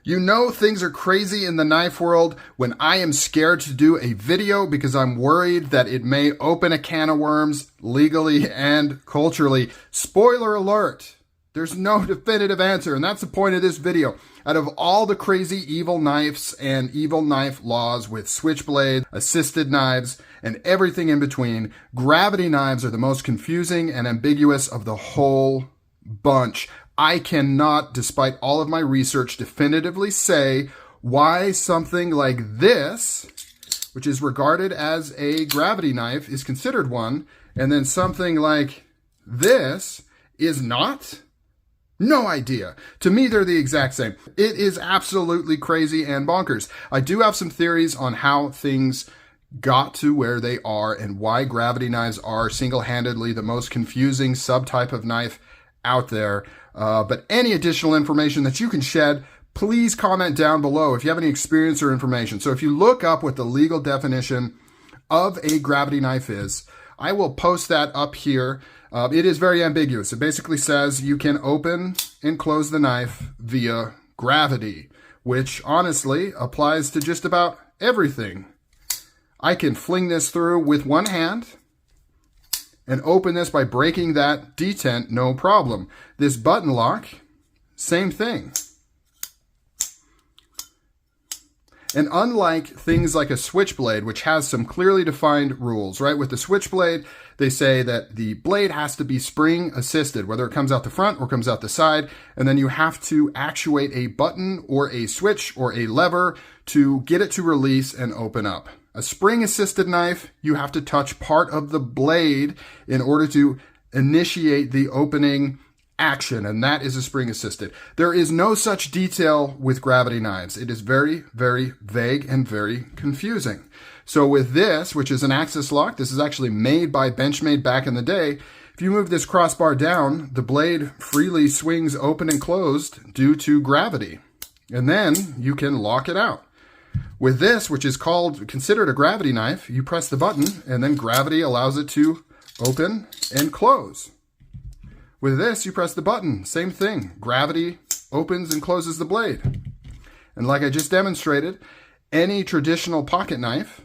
You know things are crazy in the knife world when I am scared to do a video because I'm worried that it may open a can of worms legally and culturally. Spoiler alert, there's no definitive answer, and that's the point of this video. Out of all the crazy evil knives and evil knife laws with switchblade, assisted knives, and everything in between, gravity knives are the most confusing and ambiguous of the whole bunch. I cannot, despite all of my research, definitively say why something like this, which is regarded as a gravity knife, is considered one, and then something like this is not. No idea. To me, they're the exact same. It is absolutely crazy and bonkers. I do have some theories on how things got to where they are and why gravity knives are single-handedly the most confusing subtype of knife out there. But any additional information that you can shed, please comment down below if you have any experience or information. So if you look up what the legal definition of a gravity knife is, I will post that up here. It is very ambiguous. It basically says you can open and close the knife via gravity, which honestly applies to just about everything. I can fling this through with one hand and open this by breaking that detent, no problem. This button lock, same thing. And unlike things like a switchblade, which has some clearly defined rules, right? With the switchblade, they say that the blade has to be spring assisted, whether it comes out the front or comes out the side. And then you have to actuate a button or a switch or a lever to get it to release and open up. A spring-assisted knife, you have to touch part of the blade in order to initiate the opening action, and that is a spring-assisted. There is no such detail with gravity knives. It is very, very vague and very confusing. So with this, which is an axis lock, this is actually made by Benchmade back in the day. If you move this crossbar down, the blade freely swings open and closed due to gravity, and then you can lock it out. With this, which is considered a gravity knife, you press the button and then gravity allows it to open and close. With this, you press the button, same thing. Gravity opens and closes the blade. And like I just demonstrated, any traditional pocket knife,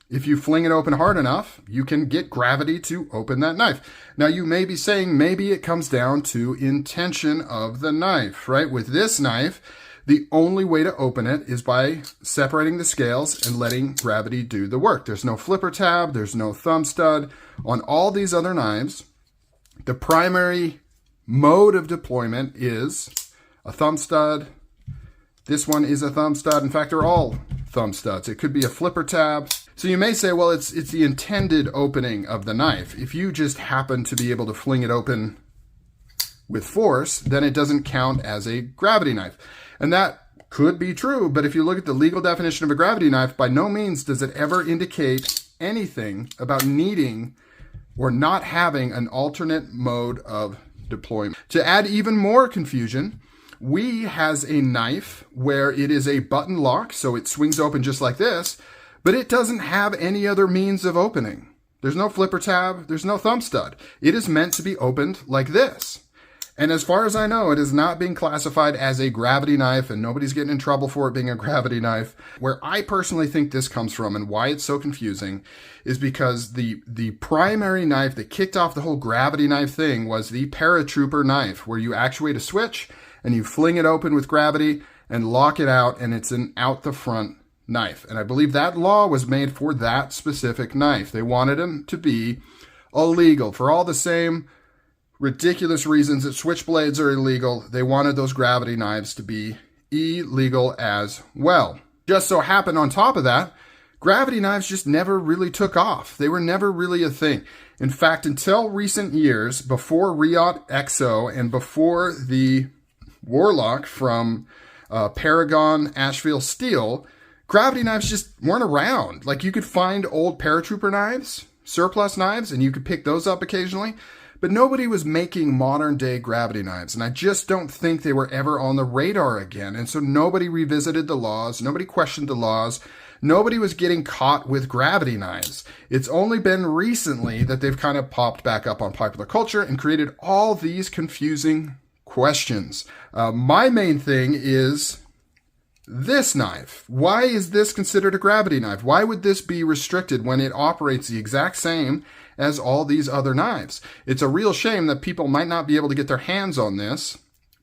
if you fling it open hard enough, you can get gravity to open that knife. Now you may be saying maybe it comes down to intention of the knife, right? With this knife, the only way to open it is by separating the scales and letting gravity do the work. There's no flipper tab, there's no thumb stud. On all these other knives, the primary mode of deployment is a thumb stud. This one is a thumb stud. In fact, they're all thumb studs. It could be a flipper tab. So you may say, well, it's the intended opening of the knife. If you just happen to be able to fling it open with force, then it doesn't count as a gravity knife. And that could be true, but if you look at the legal definition of a gravity knife, by no means does it ever indicate anything about needing or not having an alternate mode of deployment. To add even more confusion, WE has a knife where it is a button lock, so it swings open just like this, but it doesn't have any other means of opening. There's no flipper tab, there's no thumb stud. It is meant to be opened like this. And as far as I know, it is not being classified as a gravity knife, and nobody's getting in trouble for it being a gravity knife. Where I personally think this comes from and why it's so confusing is because the primary knife that kicked off the whole gravity knife thing was the paratrooper knife, where you actuate a switch and you fling it open with gravity and lock it out, and it's an out the front knife. And I believe that law was made for that specific knife. They wanted them to be illegal for all the same ridiculous reasons that switchblades are illegal. They wanted those gravity knives to be illegal as well. Just so happened on top of that, gravity knives just never really took off. They were never really a thing. In fact, until recent years, before Riot XO and before the Warlock from Paragon Asheville Steel, gravity knives just weren't around. Like, you could find old paratrooper knives, surplus knives, and you could pick those up occasionally. But nobody was making modern day gravity knives, and I just don't think they were ever on the radar again. And so nobody revisited the laws, nobody questioned the laws, nobody was getting caught with gravity knives. It's only been recently that they've kind of popped back up on popular culture and created all these confusing questions. My main thing is This knife, why is this considered a gravity knife? Why would this be restricted when it operates the exact same as all these other knives? It's a real shame that people might not be able to get their hands on this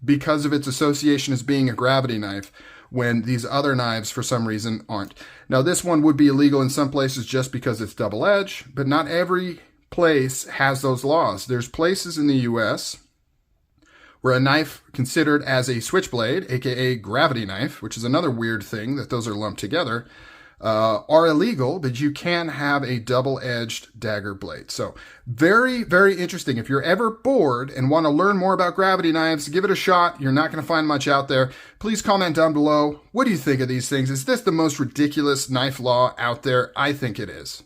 because of its association as being a gravity knife when these other knives for some reason aren't. Now this one would be illegal in some places just because it's double-edged, but not every place has those laws. There's places in the US where a knife considered as a switchblade, aka gravity knife, which is another weird thing that those are lumped together, are illegal, but you can have a double-edged dagger blade. So very, very interesting. If you're ever bored and want to learn more about gravity knives, give it a shot. You're not going to find much out there. Please comment down below. What do you think of these things? Is this the most ridiculous knife law out there? I think it is.